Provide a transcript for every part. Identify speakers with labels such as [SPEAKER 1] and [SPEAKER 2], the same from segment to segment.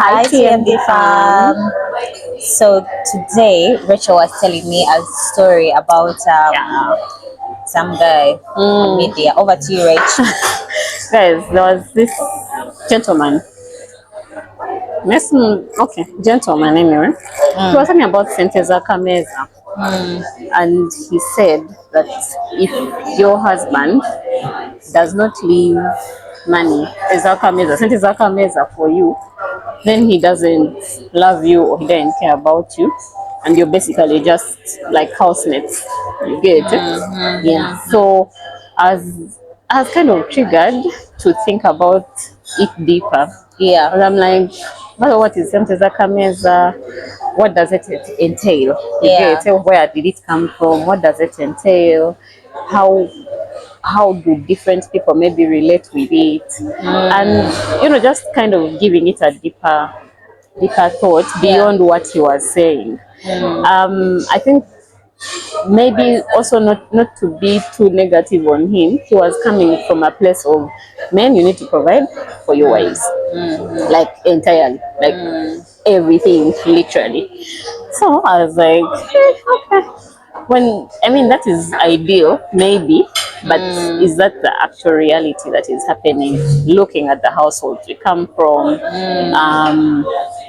[SPEAKER 1] Hi, TMD fam. So today, Rachel was telling me a story about some guy on media. Over to you, Rach.
[SPEAKER 2] Guys, there was this gentleman. Gentleman anyway. He was talking about Sente Kameza. And he said that if your husband does not leave money, Sente Kameza for you, then he doesn't love you or he doesn't care about you, and you're basically just like housemates. You get it? Yeah. So I was kind of triggered to think about it deeper.
[SPEAKER 1] Yeah.
[SPEAKER 2] And I'm like, well, what is Kameza Kameza? What does it entail? You
[SPEAKER 1] Yeah.
[SPEAKER 2] get it? Where did it come from? What does it entail? How do different people maybe relate with it? And just kind of giving it a deeper thought beyond what he was saying. I think maybe also not to be too negative on him. He was coming from a place of, men, you need to provide for your wives, like entirely, like everything, literally. So I was like, okay. That is ideal, maybe, but is that the actual reality that is happening? Looking at the households we come from,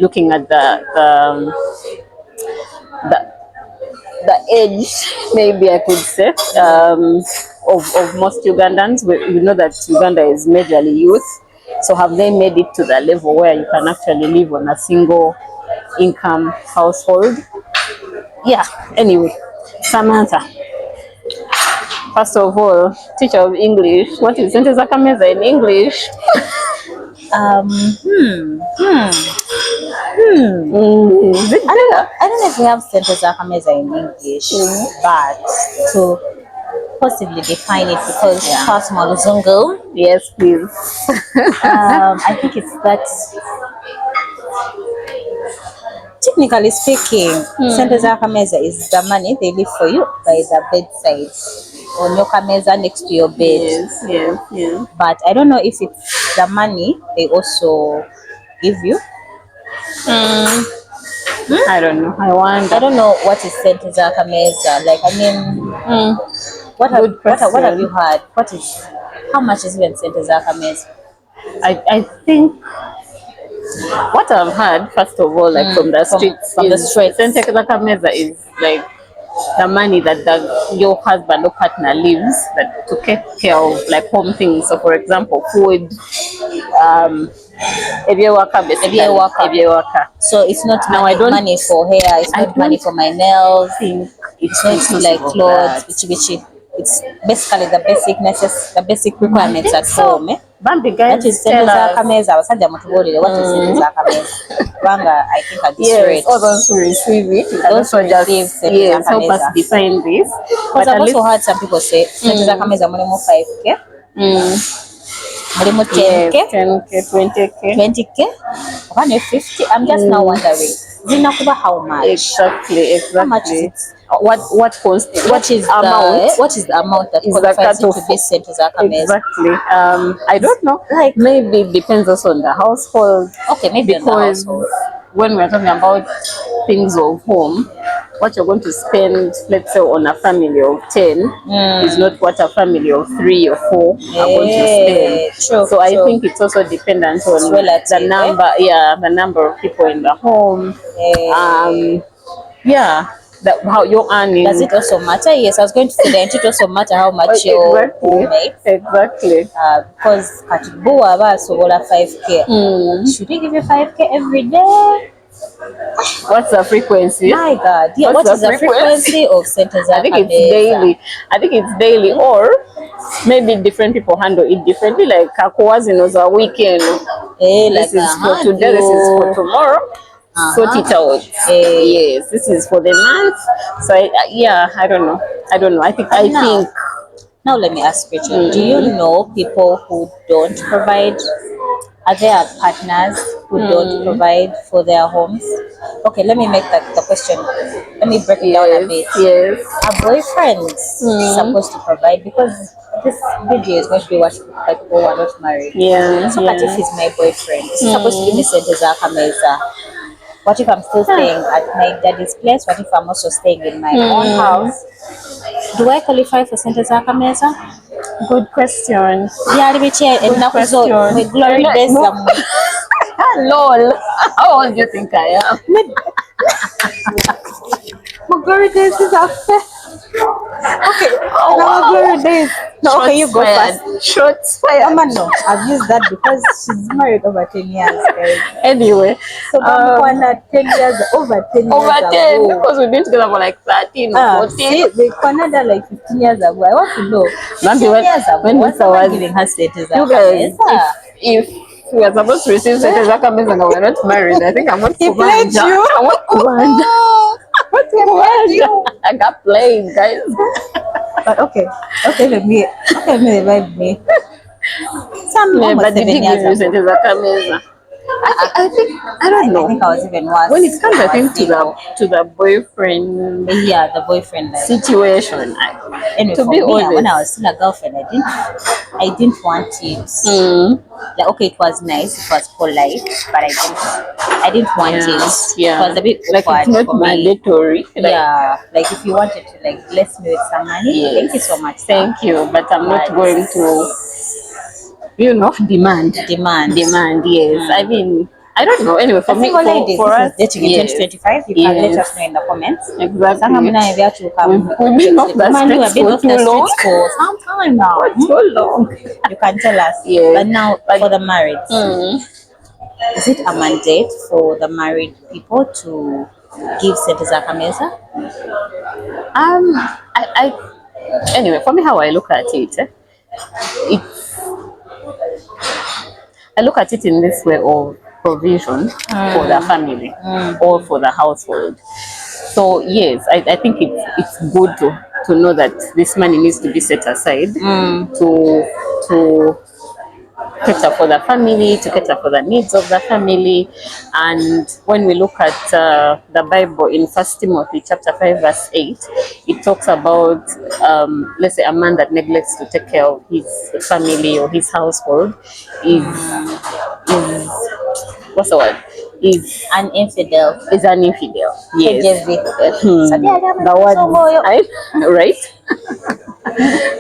[SPEAKER 2] looking at the age, maybe I could say, of most Ugandans. We know that Uganda is majorly youth. So have they made it to the level where you can actually live on a single income household? Yeah. Anyway, Samantha, first of all, teacher of English, what is Sente Kameza in English?
[SPEAKER 1] I don't know if we have Sente Kameza in English, but to possibly define it, because first Maluzungu.
[SPEAKER 2] Yes, please.
[SPEAKER 1] I think it's that. Technically speaking, Sente Kameza is the money they leave for you by the bedside, on your Kameza next to your bed.
[SPEAKER 2] Yes.
[SPEAKER 1] But I don't know if it's the money they also give you.
[SPEAKER 2] I don't know. I
[SPEAKER 1] don't know what is Sente Kameza. Like, I mean, what have you heard? How much is even Sente Kameza?
[SPEAKER 2] I think what I've heard, first of all, like from the streets, Sente Kameza is like the money that your husband or partner leaves that to take care of like home things. So, for example, food,
[SPEAKER 1] So it's not money for hair. It's not money for my nails. It's not like clothes. It's basically the basic requirements at home. That is Sente Kameza. Abasajja mutubuulire what is Sente Kameza. Kubanga I think at this rate,
[SPEAKER 2] all those who receive it,
[SPEAKER 1] those who receive Sente
[SPEAKER 2] help us define this.
[SPEAKER 1] Because I've also heard some people say Sente Kameza mulimu 5K. Mulimu 10K,
[SPEAKER 2] 10K,
[SPEAKER 1] 20K, 150. I'm just now wondering, zinakuba how much?
[SPEAKER 2] Exactly.
[SPEAKER 1] How much is it?
[SPEAKER 2] What is
[SPEAKER 1] the amount that qualifies you to be Sente Kameza?
[SPEAKER 2] Exactly. I don't know. Like, maybe it depends also on the household.
[SPEAKER 1] Okay, maybe on the household.
[SPEAKER 2] When we're talking about things of home, what you're going to spend, let's say, on a family of 10 is not what a family of 3 or 4 are going to spend. So I think it's also dependent on the number, the number of people in the home. How you're earning.
[SPEAKER 1] Does it also matter? Yes, I was going to say that it also matter how much your home makes.
[SPEAKER 2] Exactly.
[SPEAKER 1] Because Katibuwa abasobola 5K. Should we give you 5K every day?
[SPEAKER 2] What's the frequency?
[SPEAKER 1] My God. Yeah, what is the frequency of Sente Kameza?
[SPEAKER 2] I think it's daily, or maybe different people handle it differently. Like Kakuwazi knows a weekend. This is for today, this is for tomorrow. Sort it out. Yes, this is for the month. So I don't know. I think.
[SPEAKER 1] Now let me ask Rachel. Do you know people who don't provide Are there partners who don't provide for their homes? Okay, let me make that the question. Let me break it down a bit.
[SPEAKER 2] Yes.
[SPEAKER 1] Are boyfriends supposed to provide? Because this video is going to be watched by people who are not married.
[SPEAKER 2] Yeah.
[SPEAKER 1] So what if he's my boyfriend? Is he supposed to give me Sente za Kameza? What if I'm still staying at my daddy's place? What if I'm also staying in my own house? Do I qualify for Sente za Kameza?
[SPEAKER 2] Good question.
[SPEAKER 1] Byali biki ennaku zo mwe glory days
[SPEAKER 2] No.
[SPEAKER 1] zammwe?
[SPEAKER 2] Lol. How old do you think I am?
[SPEAKER 1] My glory days is after. Okay.
[SPEAKER 2] Oh,
[SPEAKER 1] Now
[SPEAKER 2] wow.
[SPEAKER 1] glory days. No, okay, you go
[SPEAKER 2] Fired.
[SPEAKER 1] first.
[SPEAKER 2] Shots fired.
[SPEAKER 1] Mama, no, I've used that because she's married over 10 years, guys.
[SPEAKER 2] Anyway,
[SPEAKER 1] So, Mama, 10 years, over 10 years
[SPEAKER 2] over 10
[SPEAKER 1] ago.
[SPEAKER 2] because we've been together for like 13 or 14.
[SPEAKER 1] See, they Canada like 15 years ago. I want to know.
[SPEAKER 2] Maybe
[SPEAKER 1] 10 years ago,
[SPEAKER 2] when
[SPEAKER 1] was
[SPEAKER 2] Lisa was
[SPEAKER 1] giving her status.
[SPEAKER 2] you guys, if we are supposed to receive Sente za Kameza and we're not married, I think I'm not
[SPEAKER 1] He played you.
[SPEAKER 2] I want kubanja. I got played, guys.
[SPEAKER 1] But okay, let me revive me. Some
[SPEAKER 2] Yeah,
[SPEAKER 1] almost
[SPEAKER 2] but did
[SPEAKER 1] 7
[SPEAKER 2] you give
[SPEAKER 1] years
[SPEAKER 2] you
[SPEAKER 1] ago.
[SPEAKER 2] Sente za Kameza? I think I don't
[SPEAKER 1] I
[SPEAKER 2] know.
[SPEAKER 1] think I was even worse.
[SPEAKER 2] When it comes, I think
[SPEAKER 1] single.
[SPEAKER 2] to the boyfriend
[SPEAKER 1] Yeah, the boyfriend. Like,
[SPEAKER 2] situation.
[SPEAKER 1] anyway,
[SPEAKER 2] To
[SPEAKER 1] for
[SPEAKER 2] be
[SPEAKER 1] me,
[SPEAKER 2] honest,
[SPEAKER 1] when I was still a girlfriend, I didn't want it. Like, okay, it was nice, it was polite, but I didn't want it.
[SPEAKER 2] Yeah.
[SPEAKER 1] It was a bit
[SPEAKER 2] like
[SPEAKER 1] awkward
[SPEAKER 2] it's not
[SPEAKER 1] for me.
[SPEAKER 2] mandatory. Like,
[SPEAKER 1] Yeah, like if you wanted to like bless me with some money,
[SPEAKER 2] yes.
[SPEAKER 1] thank you so much.
[SPEAKER 2] Thank you, but I'm not
[SPEAKER 1] But-
[SPEAKER 2] going to, demand.
[SPEAKER 1] Demand.
[SPEAKER 2] Yes. I mean, I don't know. Anyway, for
[SPEAKER 1] For
[SPEAKER 2] me,
[SPEAKER 1] single ladies,
[SPEAKER 2] for
[SPEAKER 1] this
[SPEAKER 2] us,
[SPEAKER 1] is dating in 2025. You can let us know in the comments.
[SPEAKER 2] Exactly.
[SPEAKER 1] We've
[SPEAKER 2] been off the streets for too long.
[SPEAKER 1] for some time now.
[SPEAKER 2] For so long.
[SPEAKER 1] You can tell us.
[SPEAKER 2] Yes.
[SPEAKER 1] But now, for the married, is it a mandate for the married people to give Sente za Kameza?
[SPEAKER 2] Anyway, for me, how I look at it, I look at it in this way of provision for the family or for the household. So yes, I think it's good to know that this money needs to be set aside to cater for the family, to cater for the needs of the family. And when we look at the Bible in 1 Timothy chapter 5 verse 8, it talks about, let's say, a man that neglects to take care of his family or his household is what's the word? Is
[SPEAKER 1] An infidel.
[SPEAKER 2] Yes. The word, right?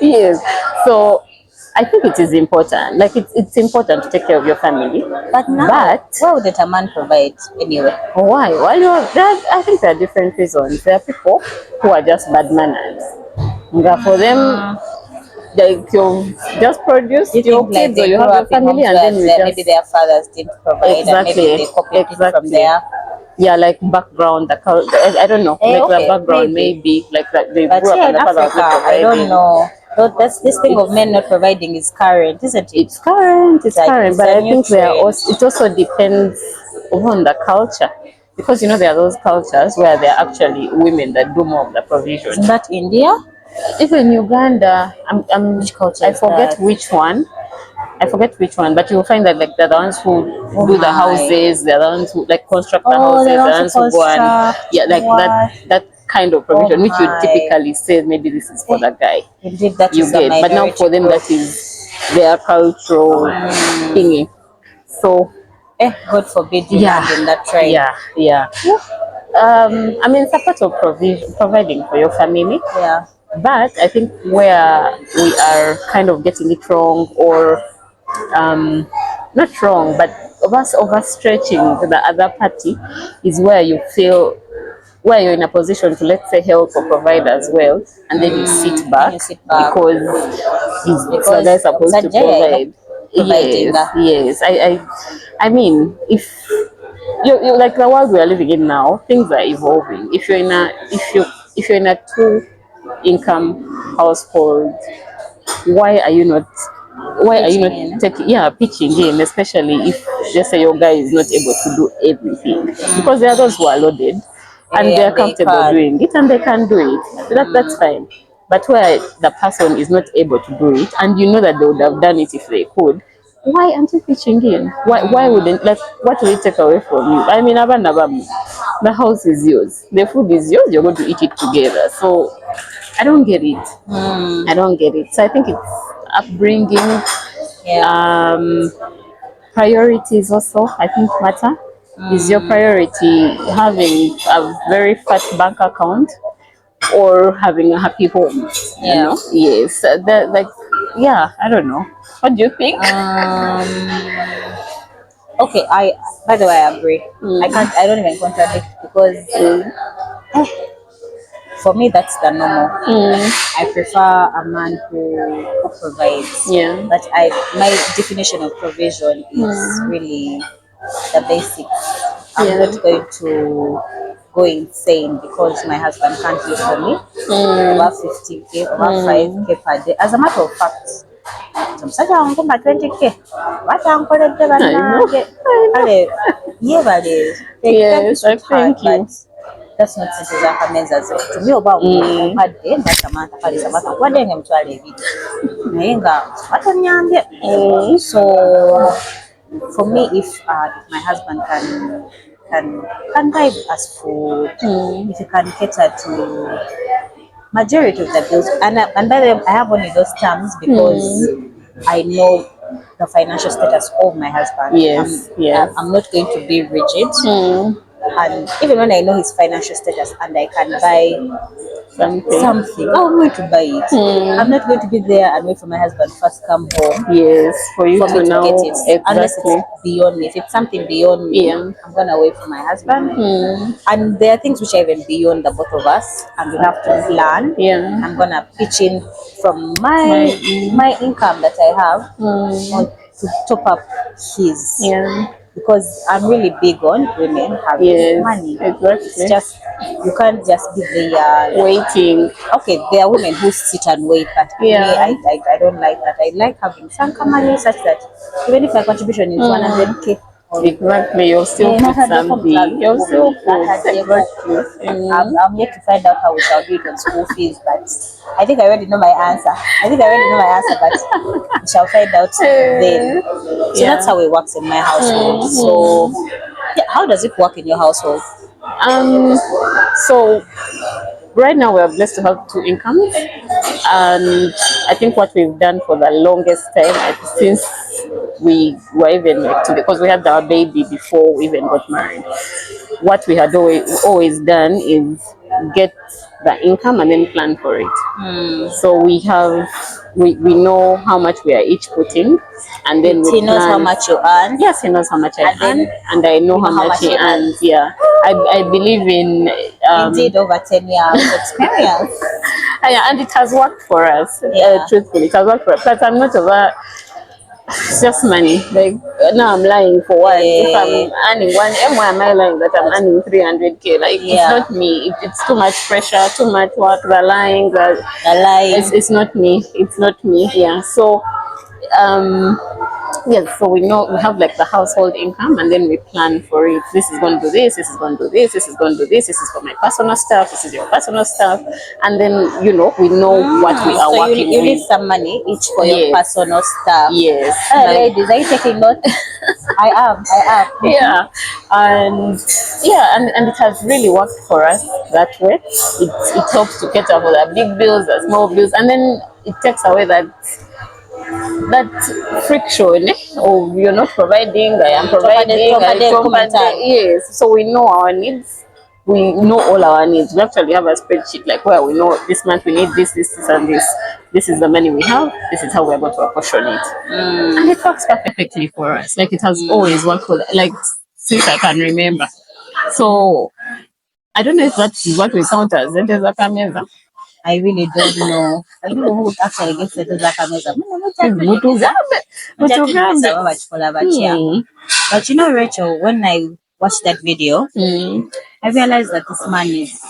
[SPEAKER 2] Yes. So I think it is important. Like it's important to take care of your family.
[SPEAKER 1] But now, why would a man provide anyway?
[SPEAKER 2] Why? I think there are different reasons. There are people who are just bad manners. For them, like you've just produced your kids or you have a family and then you just...
[SPEAKER 1] Maybe their fathers didn't provide and maybe they copied it from there.
[SPEAKER 2] Yeah, like background, I don't know, like the background maybe like that they grew up and the father was not
[SPEAKER 1] I don't
[SPEAKER 2] providing.
[SPEAKER 1] know. That's this thing of men not providing is current, isn't it?
[SPEAKER 2] It's current,
[SPEAKER 1] Like,
[SPEAKER 2] but I think it also depends on the culture. Because there are those cultures where there are actually women that do more of the provision.
[SPEAKER 1] Isn't that India?
[SPEAKER 2] Even Uganda,
[SPEAKER 1] Which culture
[SPEAKER 2] I forget which one. But you'll find that like they're the ones who do the houses, they're the ones who like construct the houses, they're the ones who go and that kind of provision, which you typically say maybe this is for the guy.
[SPEAKER 1] Indeed, that
[SPEAKER 2] you
[SPEAKER 1] is
[SPEAKER 2] get, but now for them that is their cultural thingy. So,
[SPEAKER 1] God forbid you land in that tribe.
[SPEAKER 2] Yeah. I mean, it's a part of providing for your family.
[SPEAKER 1] Yeah.
[SPEAKER 2] But I think where we are kind of getting it wrong, or not wrong, but overstretching the other party, is where you feel where you're in a position to, let's say, help or provide as well, and then you sit back because the guy supposed to provide. Yes. I mean, if you like the world we are living in now, things are evolving. If you're in a two-income household, why are you not pitching in, especially if, let's say, your guy is not able to do everything, because there are those who are loaded and they are comfortable doing it and they can do it. That's fine. But where the person is not able to do it and you know that they would have done it if they could, why aren't you pitching in? Why wouldn't, like, what will it take away from you? I mean, the house is yours, the food is yours, you're going to eat it together. So I don't get it. I don't get it. So I think it's upbringing, priorities also, I think, matter. Is your priority having a very fat bank account or having a happy home? You know? Yes. That, like, yeah, I don't know. What do you think?
[SPEAKER 1] Okay, by the way, I agree. I don't even contradict because for me that's the normal. I prefer a man who provides.
[SPEAKER 2] Yeah.
[SPEAKER 1] But my definition of provision is really the basics. I'm not going to go insane because my husband can't do for me over 50k, over 5k per day. As a matter of fact, omusajja wankumba 20k batankoledde bannange kale yeebale
[SPEAKER 2] Yes, I thank you.
[SPEAKER 1] that's not sente za Kameza tumi oba ompadde nga Samantha kale Samantha nkubadde nga emitwalo ebiri naye nga batanyambye. So for me, if my husband can buy us food, if he can cater to majority of the bills, and by the way, I have only those terms because I know the financial status of my husband.
[SPEAKER 2] Yes, yes.
[SPEAKER 1] I'm not going to be rigid. And even when I know his financial status and I can buy something, I'm going to buy it. I'm not going to be there and wait for my husband to first come home.
[SPEAKER 2] Yes, for you
[SPEAKER 1] for
[SPEAKER 2] to
[SPEAKER 1] me to
[SPEAKER 2] know
[SPEAKER 1] get it.
[SPEAKER 2] exactly.
[SPEAKER 1] Unless it's beyond me. If it's something beyond me, I'm gonna wait for my husband. And there are things which are even beyond the both of us, and we have to plan. I'm gonna pitch in from my income that I have to top up his. Because I'm really big on women having money.
[SPEAKER 2] Exactly.
[SPEAKER 1] It's just you can't just be there
[SPEAKER 2] waiting.
[SPEAKER 1] Okay, there are women who sit and wait, but me, I don't like that. I like having some money such that even if my contribution is 100k,
[SPEAKER 2] exactly, you'll still put something. You'll still put. Exactly.
[SPEAKER 1] I'm yet to find out how we shall do it on school fees, but I think I already know my answer. But we shall find out then. So that's how it works in my household. So how does it work in your household?
[SPEAKER 2] So right now we are blessed to have two incomes, and I think what we've done for the longest time, since we were even like because we had our baby before we even got married, what we had always done is get the income and then plan for it. So we know how much we are each putting, and then
[SPEAKER 1] he knows how much you earn.
[SPEAKER 2] Yes, he knows how much I earn, and I know how much he earns. Yeah, I believe in
[SPEAKER 1] indeed over 10 years experience.
[SPEAKER 2] Yeah, and it has worked for us. Truthfully, it has worked for us. But I'm not over. It's just money. Like now, I'm lying for what? If I'm earning one M, why am I lying that I'm earning 300k? Like it's not me. It's too much pressure, too much work. The lying, the lying. It's not me. It's not me. Yeah. So, yes. So we know we have like the household income, and then we plan for it. This is going to do this. This is going to do this. This is going to do this. This is for my personal stuff. This is your personal stuff, and then we know what we are working with.
[SPEAKER 1] You need some money each for your personal stuff.
[SPEAKER 2] Yes.
[SPEAKER 1] Ladies, are you taking notes? I am.
[SPEAKER 2] Yeah, and it has really worked for us that way. It helps to cater for the big bills, the small bills, and then it takes away that friction. Oh, you're not providing, I am providing. Yes, so we know our needs. We know all our needs. We actually have a spreadsheet like where we know this month we need this, and this. This is the money we have. This is how we're going to apportion it, and it works perfectly for us. Like it has always worked for like since I can remember. So I don't know if that's what we count as Kameza.
[SPEAKER 1] I really don't know. I don't know who actually gets it as a Kameza. But you know, Rachel, when I watched that video, I realized that this man is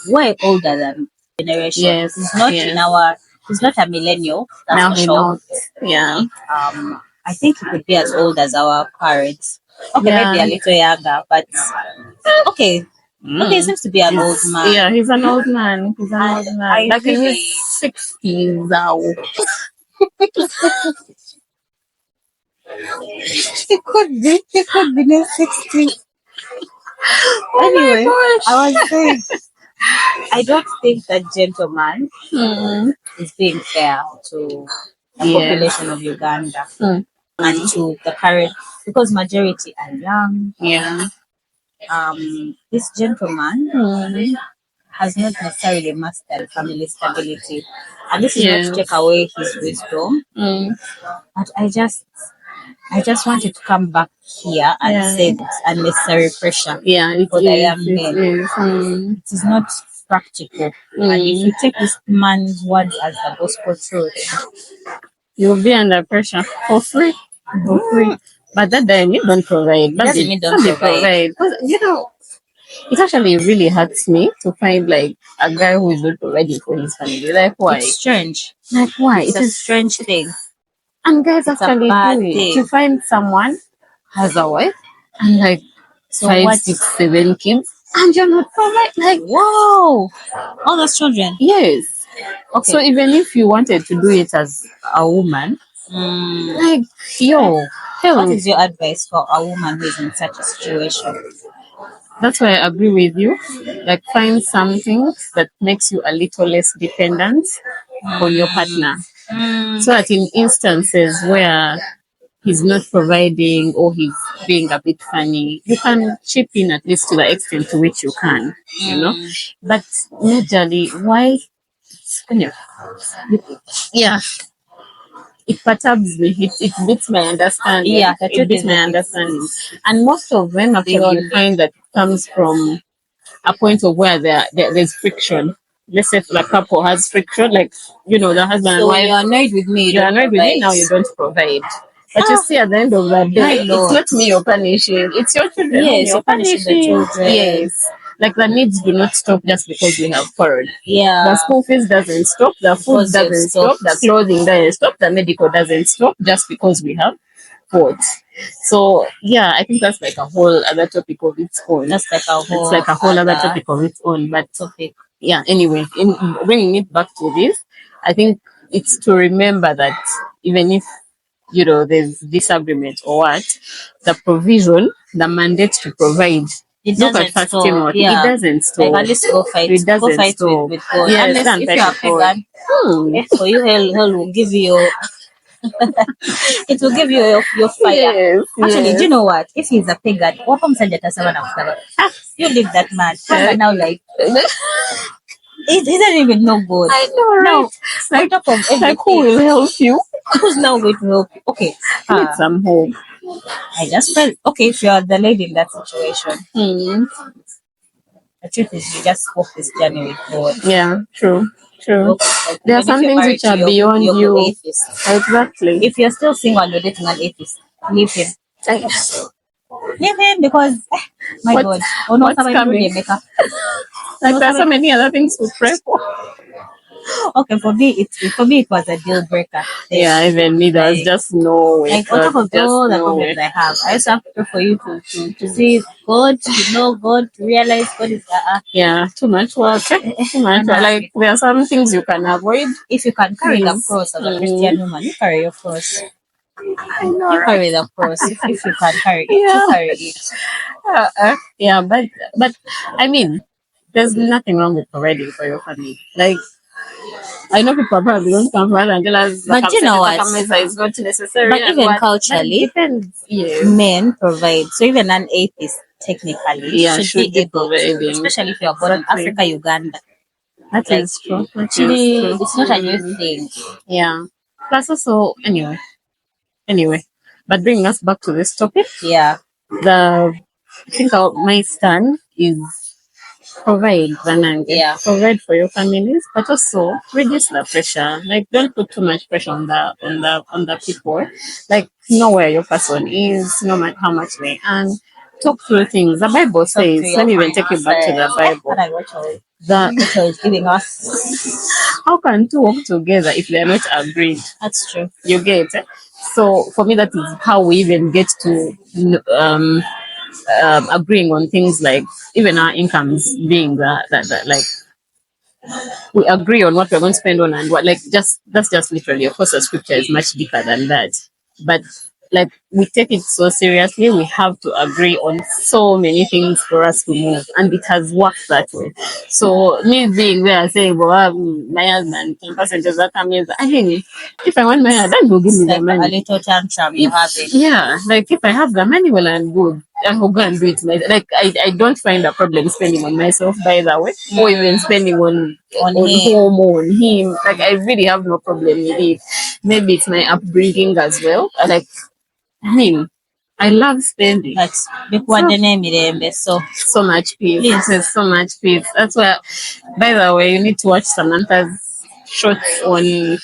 [SPEAKER 1] way older than generation.
[SPEAKER 2] Yes,
[SPEAKER 1] he's not he's not a millennial. That's for sure.
[SPEAKER 2] Yeah.
[SPEAKER 1] I think he could be as old as our parents. Okay, maybe a little younger, but okay. Okay, he seems to be an old man.
[SPEAKER 2] Yeah, he's an old man. Like in his 60s now.
[SPEAKER 1] It could be. It could be near 60. Anyway, I was saying, I don't think that gentleman is being fair to the population of Uganda and to the current, because majority are young.
[SPEAKER 2] Yeah.
[SPEAKER 1] This gentleman has not necessarily mastered family stability, and this is not to take away his wisdom. But I just wanted to come back here and say it's unnecessary pressure for the young men. It is not practical. And if you take this man's words as the gospel truth,
[SPEAKER 2] you'll be under pressure for free. For free. But that then you don't provide. But
[SPEAKER 1] doesn't mean don't provide.
[SPEAKER 2] Because, you know, it actually really hurts me to find like a guy who is not providing for his family. Like, why?
[SPEAKER 1] It's strange.
[SPEAKER 2] Like, why?
[SPEAKER 1] It's a strange thing.
[SPEAKER 2] And guys actually do it. To find someone has a wife and like 5, 6, 7 kids, and you're not providing. Like,
[SPEAKER 1] wow, all those children.
[SPEAKER 2] Yes. Okay. So even if you wanted to do it as a woman, like,
[SPEAKER 1] what is your advice for a woman who is in such a situation?
[SPEAKER 2] That's why I agree with you. Like, find something that makes you a little less dependent on your partner. So that in instances where he's not providing or he's being a bit funny, you can chip in at least to the extent to which you can, you know. But majorly, why? Yeah. It perturbs me. It beats my understanding.
[SPEAKER 1] Yeah,
[SPEAKER 2] it beats my understanding. And most of them actually you find that comes from a point of where there's friction. Let's say the couple has friction, like, you know, the husband and wife.
[SPEAKER 1] You're annoyed with me.
[SPEAKER 2] You're annoyed with me, now you don't provide. But you see, at the end of the day, it's not me you're punishing. It's your children.
[SPEAKER 1] Yes, you're punishing the children.
[SPEAKER 2] Yes. Like, the needs do not stop just because we have quarreled.
[SPEAKER 1] Yeah.
[SPEAKER 2] The school fees doesn't stop. The food doesn't stop. The clothing doesn't stop. The medical doesn't stop just because we have fought. So yeah, I think that's like a whole other topic of its own.
[SPEAKER 1] That's like a whole.
[SPEAKER 2] It's like a whole other topic of its own. But
[SPEAKER 1] topic.
[SPEAKER 2] Yeah. Anyway, in bringing it back to this, I think it's to remember that even if, you know, there's disagreement or what, the provision, the mandate to provide.
[SPEAKER 1] It doesn't stop. Yeah.
[SPEAKER 2] It doesn't stop.
[SPEAKER 1] Like, at least go fight.
[SPEAKER 2] It doesn't
[SPEAKER 1] go fight
[SPEAKER 2] stop.
[SPEAKER 1] With God.
[SPEAKER 2] Yes,
[SPEAKER 1] unless if you are pagan, for you, hell will give you. It will give you your fire.
[SPEAKER 2] Yes,
[SPEAKER 1] actually, do you know what? If he's a pagan, what comes and you leave that man. Now, like, he doesn't even know God.
[SPEAKER 2] I know, right?
[SPEAKER 1] No, like, top of everything.
[SPEAKER 2] Like, who will help you?
[SPEAKER 1] Who's now going to help you? Okay,
[SPEAKER 2] need some hope.
[SPEAKER 1] I just felt, okay, if you're the lady in that situation, the truth is you just walk this journey with God.
[SPEAKER 2] Yeah, true. There are some things which are beyond you. Exactly.
[SPEAKER 1] If you're still single and you're dating an atheist, leave him. Leave him, because my God,
[SPEAKER 2] what's coming? Like, there are so many other things to pray for.
[SPEAKER 1] Okay, for me it was a deal breaker.
[SPEAKER 2] Yeah, even me, there's just no way.
[SPEAKER 1] Like, on top of all the problems I have, I also have to pray for you to see God, to know God, to realize God is
[SPEAKER 2] yeah, too much work. Too much. Like, there are some things you can avoid.
[SPEAKER 1] If you can carry the cross as a Christian woman, you carry your cross.
[SPEAKER 2] I know,
[SPEAKER 1] you carry the cross. If you can carry it, you carry it.
[SPEAKER 2] Yeah, but I mean, there's nothing wrong with providing for your family. Like, I know people probably don't come for and tell us,
[SPEAKER 1] but you know what?
[SPEAKER 2] Kameza is not necessary.
[SPEAKER 1] But even culturally, men provide. So even an atheist, technically, should be able to, especially if you are born in Africa, Uganda.
[SPEAKER 2] That is true.
[SPEAKER 1] Actually, it's not a new thing.
[SPEAKER 2] Yeah. Plus also, anyway, but bringing us back to this topic.
[SPEAKER 1] Yeah.
[SPEAKER 2] I think my stand is provide, provide for your families, but also reduce the pressure. Like, don't put too much pressure on the people. Like, know where your person is, no matter how much they earn. Talk through things. The Bible says, let me even take you back to the Bible.
[SPEAKER 1] That is giving us.
[SPEAKER 2] How can two work together if they are not agreed?
[SPEAKER 1] That's true.
[SPEAKER 2] You get it? So for me, that is how we even get to agreeing on things, like even our incomes being that like we agree on what we're going to spend on and what, like, that's just literally, of course the scripture is much deeper than that, but like we take it so seriously. We have to agree on so many things for us to move, and it has worked that way. So me being there saying, "Well, my husband 10% of that Kameza." I mean, if I want my husband, will give me the money.
[SPEAKER 1] A little tantrum you have it.
[SPEAKER 2] Yeah, like if I have the money, well, I'm good. I will go and do it. Like I don't find a problem spending on myself, by the way, or even spending on home or on him. Like I really have no problem with it. Maybe it's my upbringing as well. Like I mean, I love spending.
[SPEAKER 1] That's before the name
[SPEAKER 2] So much peace. There's so much peace. That's why, by the way, you need to watch Samantha's shorts on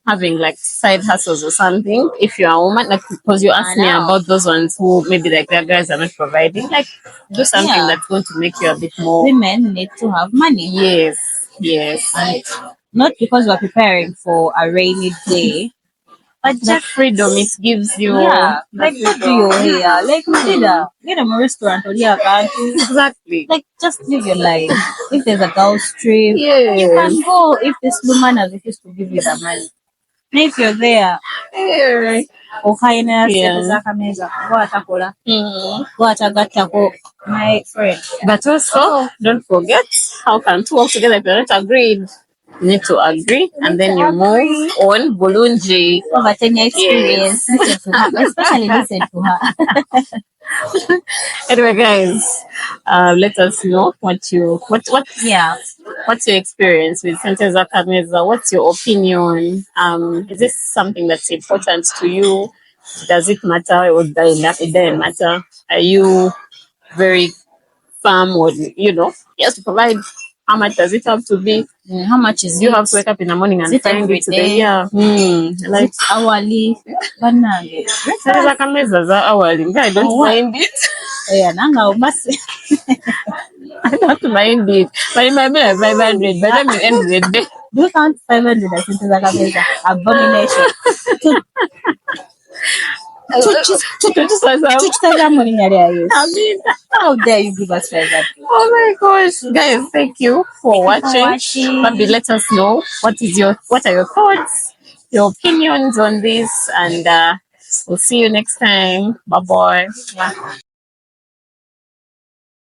[SPEAKER 2] having like side hustles or something. If you're a woman, like because you asked me about those ones who maybe like their guys are not providing, like do something that's going to make you a bit more.
[SPEAKER 1] Women need to have money.
[SPEAKER 2] Yes.
[SPEAKER 1] And not because we're preparing for a rainy day. But
[SPEAKER 2] just freedom it gives you.
[SPEAKER 1] Yeah, like what do you hear? Like get a restaurant or
[SPEAKER 2] exactly.
[SPEAKER 1] Like just live your life. If there's a girls trip,
[SPEAKER 2] yes,
[SPEAKER 1] you can go. If this woman has refused to give you the money, if you're there, Kameza, my friend.
[SPEAKER 2] But also, don't forget how can two work together if you're not agreed. You need to agree and then you move on. Bulunji.
[SPEAKER 1] Over 10 years experience. Listen to her, especially listen to her.
[SPEAKER 2] Anyway, guys, let us know what's your experience with Sente za Kameza? What's your opinion? Is this something that's important to you? Does it matter or it doesn't matter? Are you very firm or yes to provide? How much does it have to be?
[SPEAKER 1] How much is
[SPEAKER 2] you have to wake up in the morning and find it today? Yeah.
[SPEAKER 1] Like it's hourly.
[SPEAKER 2] Sente za Kameza za hourly. I don't mind it.
[SPEAKER 1] Yeah, now must
[SPEAKER 2] I don't mind it. But it might be like 500. But then the end of the day.
[SPEAKER 1] Do you count 500 as Sente za Kameza? Abomination. I mean, how dare you give us 500?
[SPEAKER 2] Oh my gosh, guys! Thank you for watching. Maybe let us know what are your thoughts, your opinions on this, and we'll see you next time. Bye bye.